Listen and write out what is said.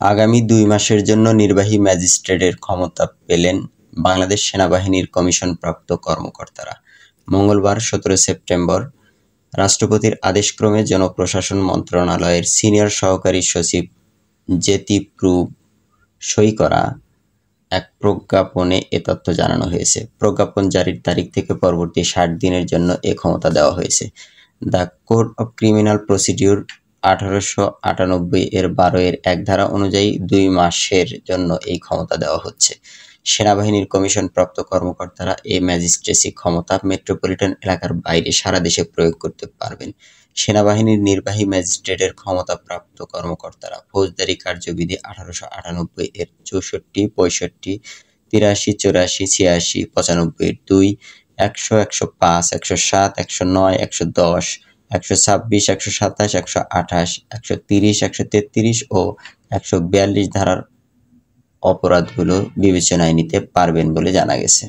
আগামী ২ মাসের জন্য নির্বাহী ম্যাজিস্ট্রেটের ক্ষমতা পেলেন বাংলাদেশ সেনাবাহিনীর কমিশনপ্রাপ্ত কর্মকর্তারা। মঙ্গলবার ১৭ সেপ্টেম্বর রাষ্ট্রপতির আদেশক্রমে জনপ্রশাসন মন্ত্রণালয়ের সিনিয়র সহকারী সচিব জ্যোতিপ্রুব সই করা এক প্রজ্ঞাপনে এ তথ্য জানানো হয়েছে। প্রজ্ঞাপন জারির তারিখ থেকে পরবর্তী ৬০ দিনের জন্য এ ক্ষমতা দেওয়া হয়েছে। The code of criminal procedure ১৮৯৮ এর ১২ এর ১ ধারা অনুযায়ী ২ মাসের জন্য এই ক্ষমতা দেওয়া হচ্ছে। সেনাবাহিনীর কমিশনপ্রাপ্ত কর্মকর্তারা এই ম্যাজিস্ট্রেসি ক্ষমতা মেট্রোপলিটন এলাকার বাইরে সারা দেশে প্রয়োগ করতে পারবেন। সেনাবাহিনীর নির্বাহী ম্যাজিস্ট্রেটের ক্ষমতাপ্রাপ্ত কর্মকর্তারা ফৌজদারি কার্যবিধি ১৮৯৮ এর ৬৪, ৬৫, ৮৩, ৮৪, ৮৬, ৯৫ এর ২, ১০০, ১০৫, ১০৭, ১০৯, ১১০, ১২৬, ১২৭, ১২৮, ১৩০, ১৩৩ ও ১৪২ ধারার অপরাধগুলো বিবেচনায় নিতে পারবেন বলে জানা গেছে।